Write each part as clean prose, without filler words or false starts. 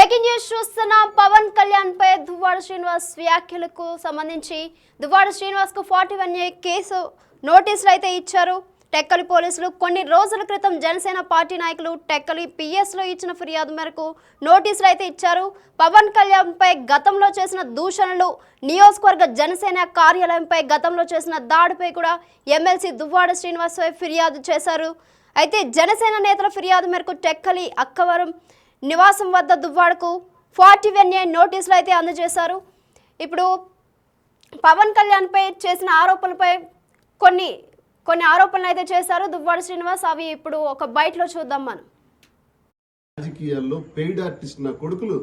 Breaking news చూస్తున్నాం. పవన్ కళ్యాణ్ పై దువ్వాడ శ్రీనివాస్ వ్యాఖ్యలకు సంబంధించి దువ్వాడ శ్రీనివాస్ కు 41A కేసు నోటీసులు అయితే ఇచ్చారు టెక్కలి పోలీసులు. కొన్ని రోజుల క్రితం జనసేన పార్టీ నాయకులు టెక్కలి PS లో ఇచ్చిన ఫిర్యాదు మేరకు నోటీసులు అయితే ఇచ్చారు. పవన్ కళ్యాణ్ పై గతంలో చేసిన దూషణలు, నియోజకవర్గ జనసేన కార్యాలయంపై గతంలో చేసిన దాడిపై కూడా ఎమ్మెల్సీ దువ్వాడ శ్రీనివాస్ ఫిర్యాదు చేశారు. అయితే జనసేన నేతల ఫిర్యాదు మేరకు టెక్కలి అక్కవరం నివాసం వద్ద దువ్వాడకు 41A నోటీసులు అయితే అందజేశారు. ఇప్పుడు పవన్ కళ్యాణ్ పై చేసిన ఆరోపణలపై కొన్ని ఆరోపణలు అయితే చేశారు దువ్వాడ శ్రీనివాస్. అవి ఇప్పుడు ఒక బైట్లో చూద్దాం మనం. రాజకీయాల్లో పెయిడ్ ఆర్టిస్ట్ నా కొడుకులు,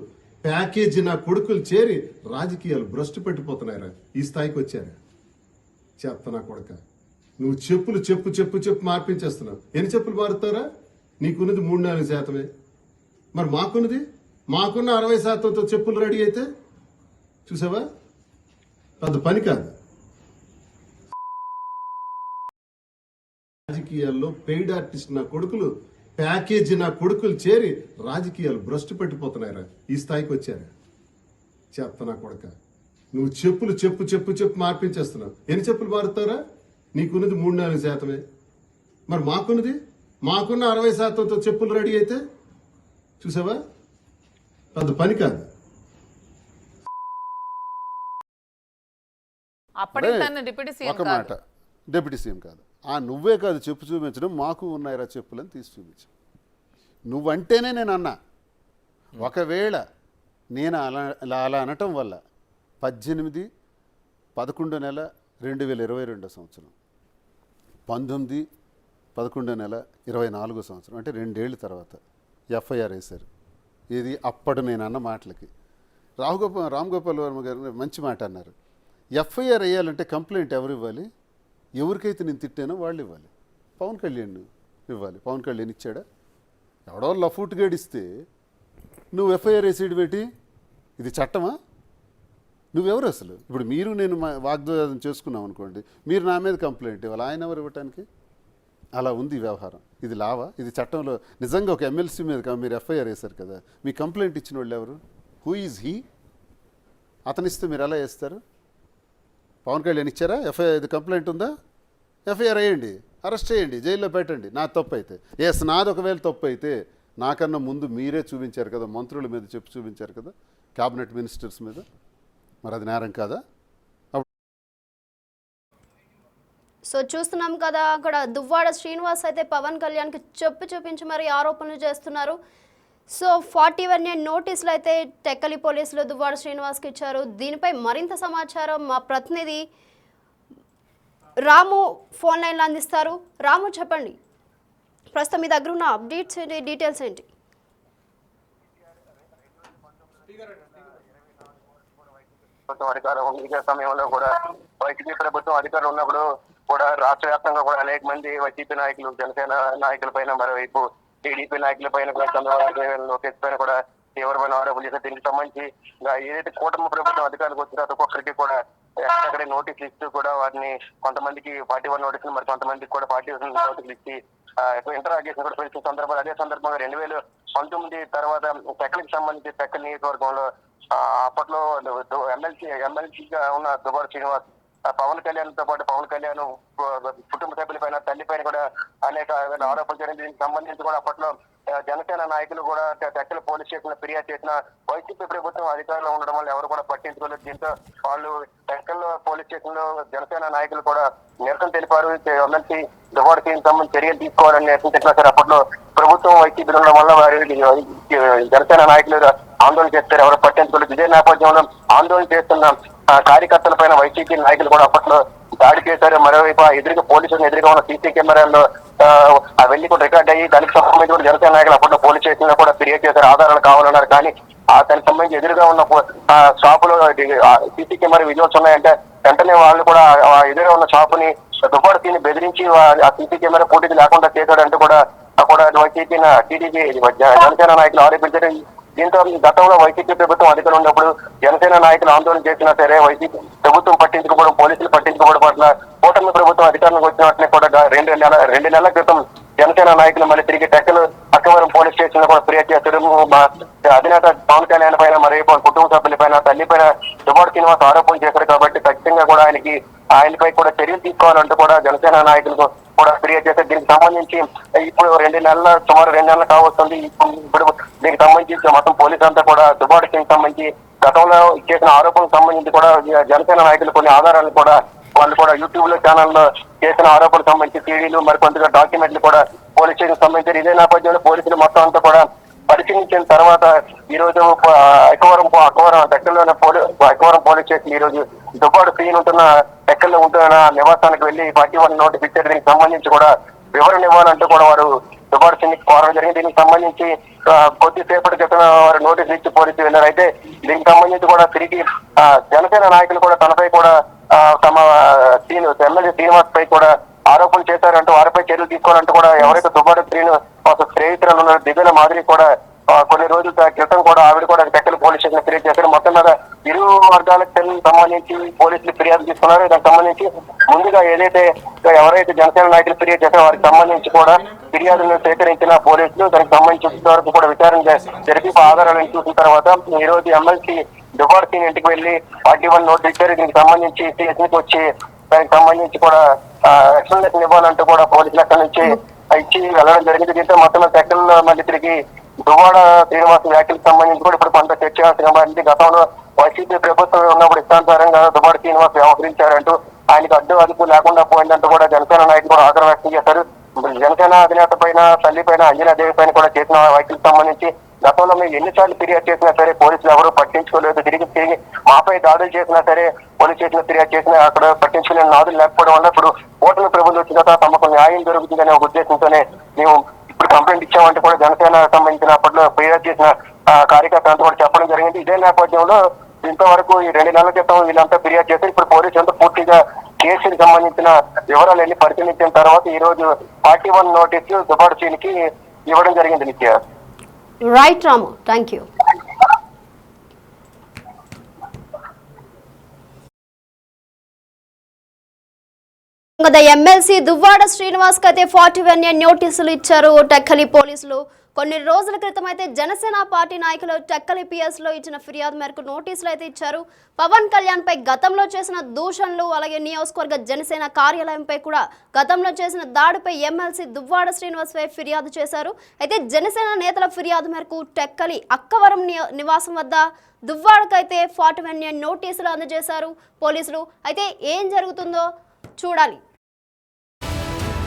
ప్యాకేజీ నా కొడుకులు చేరి రాజకీయాలు భ్రష్టు పెట్టిపోతున్నారా? ఈ స్థాయికి వచ్చారా? చెప్తా నా కొడుక, నువ్వు చెప్పులు చెప్పు మార్పించేస్తున్నావు. ఎన్ని చెప్పులు మారుతారా? నీకున్నది 3-4%. మరి మాకున్న 60%తో చెప్పులు రెడీ అయితే చూసావా? పెద్ద పని కాదు. రాజకీయాల్లో పెయిడ్ ఆర్టిస్ట్ నా కొడుకులు, ప్యాకేజీ నా కొడుకులు చేరి రాజకీయాలు భ్రష్టు పెట్టిపోతున్నారా? ఈ స్థాయికి వచ్చారా? చెప్తా నా కొడుక, నువ్వు చెప్పులు చెప్పు మార్పించేస్తున్నావు. ఎన్ని చెప్పులు మారుతారా? నీకున్నది 3-4%. మరి మాకున్న 60%తో చెప్పులు రెడీ అయితే చూసావా? పెద్ద పని కాదు. ఒక మాట, డిప్యూటీ సీఎం కాదు, నువ్వే కాదు చెప్పు చూపించడం, మాకు ఉన్నాయిరా చెప్పులని తీసి చూపించు. నువ్వంటేనే నేను అన్నా. ఒకవేళ నేను అలా అనటం వల్ల 18/11/2022 సంవత్సరం, 19/11/24 సంవత్సరం, అంటే 2 ఏళ్ళ తర్వాత FIR వేశారు. ఇది అప్పుడు నేను అన్న మాటలకి రామ్ గోపాల్ వర్మ గారు మంచి మాట అన్నారు. FIR వేయాలంటే కంప్లైంట్ ఎవరు ఇవ్వాలి? ఎవరికైతే నేను తిట్టానో వాళ్ళు ఇవ్వాలి. పవన్ కళ్యాణ్ ఇవ్వాలి. పవన్ కళ్యాణ్ ఇచ్చాడా? ఎవడో లఫూట్ గడిస్తే నువ్వు FIR వేసేది పెట్టి ఇది చట్టమా? నువ్వెవరు అసలు? ఇప్పుడు మీరు నేను వాగ్దానం చేసుకున్నాం అనుకోండి, మీరు నా మీద కంప్లైంట్ ఇవ్వాలి. ఆయన ఎవరు ఇవ్వటానికి? అలా ఉంది వ్యవహారం. ఇది లావా? ఇది చట్టంలో నిజంగా ఒక ఎమ్మెల్సీ మీద మీరు FIR వేశారు కదా, మీ కంప్లైంట్ ఇచ్చిన వాళ్ళు ఎవరు? Who is he? అతనిస్తే మీరు ఎలా వేస్తారు? పవన్ కళ్యాణ్ ఇచ్చారా? ఇది కంప్లైంట్ ఉందా? FIR వేయండి, అరెస్ట్ చేయండి, జైల్లో పెట్టండి. నా తప్పు అయితే నాది ఒకవేళ తప్పు అయితే నాకన్నా ముందు మీరే చూపించారు కదా, మంత్రుల మీద చెప్పి చూపించారు కదా, క్యాబినెట్ మినిస్టర్స్ మీద. మరి అది నేరం కాదా? సో చూస్తున్నాం కదా, అక్కడ దువ్వాడ శ్రీనివాస్ అయితే పవన్ కళ్యాణ్కి చూపించి మరి ఆరోపణలు చేస్తున్నారు. సో 41A నోటీసులు అయితే టెక్కలి పోలీసులు దువ్వాడ శ్రీనివాస్కి ఇచ్చారు. దీనిపై మరింత సమాచారం మా ప్రతినిధి రాము ఫోన్ లైన్లో అందిస్తారు. రాము, చెప్పండి, ప్రస్తుతం మీ దగ్గర ఉన్న అప్డేట్స్ ఏంటి, డీటెయిల్స్ ఏంటి? అధికారం సమయంలో కూడా వైసీపీ ప్రభుత్వం అధికారం ఉన్నప్పుడు కూడా రాష్ట్ర వ్యాప్తంగా కూడా అనేక మంది వైసీపీ నాయకులు, జనసేన నాయకుల పైన, మరోవైపు టీడీపీ నాయకుల పైన కూడా, చంద్రబాబు లోకేష్ పైన కూడా తీవ్రమైన ఆరోపణలు చేశారు. దీనికి సంబంధించి ఏదైతే కూటమి ప్రభుత్వం అధికారులకు వచ్చిన ఒక్కొక్కరికి కూడా అక్కడే నోటీసులు ఇస్తూ కూడా వారిని కొంతమందికి 41 నోటీసులు, మరి కొంతమందికి కూడా 41 నోటీసులు ఇచ్చి ఇంటరాగేషన్ కూడా పిలిచిన సందర్భాలు. అదే సందర్భంగా 2019 తర్వాత టెక్కలికి సంబంధించి టెక్కలి నియోజకవర్గంలో అప్పట్లో ఎమ్మెల్సీగా ఉన్న దువ్వాడ శ్రీనివాస్ పవన్ కళ్యాణ్ తో పాటు పవన్ కళ్యాణ్ కుటుంబ సభ్యుల పైన, తల్లి పైన కూడా అనేక ఆరోపణలు చేయడం. దీనికి సంబంధించి కూడా అప్పట్లో జనసేన నాయకులు కూడా టెక్కల పోలీస్ స్టేషన్ ఫిర్యాదు చేసిన వైసీపీ ప్రభుత్వం అధికారంలో ఉండడం వల్ల ఎవరు కూడా పట్టించుకోలేదు. దీంతో వాళ్ళు టెక్కల్ పోలీస్ స్టేషన్ లో జనసేన నాయకులు కూడా నిరసన తెలిపారు. ఎమ్మెల్సీ దువ్వాడకి సంబంధించి చర్యలు తీసుకోవాలని నిరసన తెలిపినా సరే అప్పట్లో ప్రభుత్వం వైసీపీ ఉండడం వల్ల వారి జనసేన నాయకులు ఆందోళన చేస్తారు, ఎవరు పట్టించుకోలేదు. ఇదే నేపథ్యంలో ఆందోళన చేస్తున్న కార్యకర్తల పైన వైసీపీ నాయకులు కూడా అప్పట్లో దాడి చేశారు. మరోవైపు ఎదురుగా పోలీసులను ఎదురుగా ఉన్న సీసీ కెమెరాల్లో అవన్నీ కూడా రికార్డ్ అయ్యి దానికి సంబంధించి కూడా జనసేన నాయకులు అప్పట్లో పోలీస్ స్టేషన్ లో కూడా ఫిర్యాదు చేశారు, ఆధారాలు కావాలన్నారు. కానీ దానికి సంబంధించి ఎదురుగా ఉన్న షాపులో సీసీ కెమెరా విజువల్స్ ఉన్నాయంటే వెంటనే వాళ్ళు కూడా ఎదురుగా ఉన్న షాపుని దువ్వాడని బెదిరించి ఆ సీసీ కెమెరా పూర్తిగా లేకుండా చేశాడంటూ కూడా వైసీపీ టీడీపీ జనసేన నాయకులు ఆరోపించారు. దీంతో గతంలో వైసీపీ ప్రభుత్వం అధికారం ఉన్నప్పుడు జనసేన నాయకులు ఆందోళన చేసినా సరే వైసీపీ ప్రభుత్వం పట్టించుకోవడం, పోలీసులు పట్టించుకోవడం పట్ల కూటమి ప్రభుత్వం అధికారంలోకి వచ్చిన వెంటనే కూడా 2 నెలల క్రితం జనసేన నాయకులు మళ్ళీ తిరిగి టెక్కలు అక్కవరం పోలీస్ స్టేషన్ లో కూడా ఫిర్యాదు చేశారు. అధినేత పవన్ కళ్యాణ్ పైన మరియు కుటుంబ సభ్యుల పైన తల్లి పైన దువ్వాడ శ్రీనివాస్ ఆరోపణ చేశారు కాబట్టి ఖచ్చితంగా కూడా ఆయనపై కూడా చర్యలు తీసుకోవాలంటూ కూడా జనసేన నాయకులకు కూడా ఫిర్యాదు చేశారు. దీనికి సంబంధించి ఇప్పుడు సుమారు 2 నెలలు కావస్తుంది. ఇప్పుడు దీనికి సంబంధించి మొత్తం పోలీసు అంతా కూడా దువ్వాడ శ్రీనివాస్ సంబంధించి గతంలో చేసిన ఆరోపణకు సంబంధించి కూడా జనసేన నాయకులు కొన్ని ఆధారాలు కూడా వాళ్ళు కూడా యూట్యూబ్ లో ఛానల్లో చేసిన ఆరోపణకు సంబంధించి సీడీలు మరికొంతగా డాక్యుమెంట్లు కూడా పోలీస్ స్టేషన్ సంబంధించి ఇదే నేపథ్యంలో పోలీసులు మొత్తం అంతా కూడా పరిశీలించిన తర్వాత ఈ రోజు అక్కవరం టెక్కల్లోని అక్కవరం పోలీస్ స్టేషన్ ఈ రోజు దువ్వాడ సీన్ ఉంటున్న టెక్కల్లో ఉంటున్న నివాసానికి వెళ్లి 41 నోటీస్ ఇచ్చారు. దీనికి సంబంధించి కూడా వివరణ ఇవ్వాలంటూ కూడా వారు దువ్వాడ సీన్ కోరడం జరిగింది. దీనికి సంబంధించి కొద్దిసేపటి క్రితం వారు నోటీసులు ఇచ్చి పోలీసులు వెళ్ళారు. అయితే దీనికి సంబంధించి కూడా తిరిగి జనసేన నాయకులు కూడా తనపై కూడా తమ ఎమ్మెల్యే శ్రీనివాస్ పై కూడా ఆరోపణలు చేశారంటూ వారిపై చర్యలు తీసుకోవాలంటూ కూడా ఎవరైతే దువ్వాడ శ్రీనివాస్ స్నేహితులు ఉన్నారో దివ్యల మాదిరి కూడా కొన్ని రోజుల క్రితం కూడా ఆవిడ కూడా టెక్కల్ పోలీస్ స్టేషన్ ఫిర్యాదు చేశారు. మొత్తం మీద ఇరు వర్గాలకు సంబంధించి పోలీసులు ఫిర్యాదు తీసుకున్నారు. దానికి సంబంధించి ముందుగా ఎవరైతే జనసేన నాయకులు ఫిర్యాదు చేశారో వారికి సంబంధించి కూడా ఫిర్యాదులను సేకరించిన పోలీసులు దానికి సంబంధించి వరకు కూడా విచారణ జరిపి ఆధారాలను చూసిన తర్వాత ఈ రోజు ఎమ్మెల్సీ దువ్వాడ సీన్ ఇంటికి వెళ్లి 41 నోటీస్ ఇచ్చారు. దీనికి సంబంధించి స్టేషన్కి వచ్చి దానికి సంబంధించి కూడా ఎక్స్ప్లెనేషన్ ఇవ్వాలంటూ కూడా పోలీసులు అక్కడి నుంచి ఇచ్చి వెళ్ళడం జరిగింది. దీంతో మొత్తం టెక్కల్ మళ్ళీ తిరిగి దువ్వాడ శ్రీనివాస్ వ్యాఖ్యలకు సంబంధించి కూడా ఇప్పుడు కొంత చర్చ మారింది. గతంలో వైసీపీ ప్రభుత్వం ఉన్నప్పుడు ఇష్టానుసారంగా దువ్వాడ శ్రీనివాస్ వ్యవహరించారంటూ ఆయనకు అదుపు లేకుండా పోయిందంటూ కూడా జనసేన నాయకులు కూడా ఆగ్రహం వ్యక్తం చేశారు. జనసేన అధినేత పైన తల్లి పైన అంజనాదేవి పైన కూడా చేసిన వ్యాఖ్యలకు సంబంధించి గతంలో మేము ఎన్నిసార్లు ఫిర్యాదు చేసినా సరే పోలీసులు ఎవరూ పట్టించుకోలేదు. తిరిగి మాపై దాడులు చేసినా సరే పోలీస్ స్టేషన్ ఫిర్యాదు చేసినా అక్కడ పట్టించుకునే నాదులు లేకపోవడం వల్ల ఇప్పుడు ఓటమి ప్రభుత్వం వచ్చిన తర్వాత తమకు న్యాయం జరుగుతుందనే ఒక ఉద్దేశంతోనే మేము ఇప్పుడు కంప్లైంట్ ఇచ్చామంటే కూడా జనసేన సంబంధించిన అప్పట్లో ఫిర్యాదు చేసిన కార్యకర్త అంతా కూడా చెప్పడం జరిగింది. ఇదే నేపథ్యంలో ఇంతవరకు ఈ 2 నెలల క్రితం వీళ్ళంతా ఫిర్యాదు చేశారు. ఇప్పుడు పోలీసు అంతా పూర్తిగా కేసుకి సంబంధించిన వివరాలన్నీ పరిశీలించిన తర్వాత ఈ రోజు 41 నోటీసులు దువ్వాడ సీన్కి ఇవ్వడం జరిగింది. నిత్య right Ramu, thank you. MLC Duvvada Srinivas కి అయితే 41 నోటీసులు ఇచ్చారు టెక్కలి పోలీసులు. కొన్ని రోజుల క్రితం అయితే జనసేన పార్టీ నాయకులు టెక్కలి పిఎస్ లో ఇచ్చిన ఫిర్యాదు మేరకు నోటీసులు అయితే ఇచ్చారు. పవన్ కళ్యాణ్ పై గతంలో చేసిన దూషణలు అలాగే నియోజకవర్గ జనసేన కార్యాలయంపై కూడా గతంలో చేసిన దాడిపై ఎమ్మెల్సీ దువ్వాడ శ్రీనివాస్ పై ఫిర్యాదు చేశారు. అయితే జనసేన నేతల ఫిర్యాదు మేరకు టెక్కలి అక్కవరం నివాసం వద్ద దువ్వాడకైతే 41 నోటీసులు అందజేశారు పోలీసులు. అయితే ఏం జరుగుతుందో చూడాలి.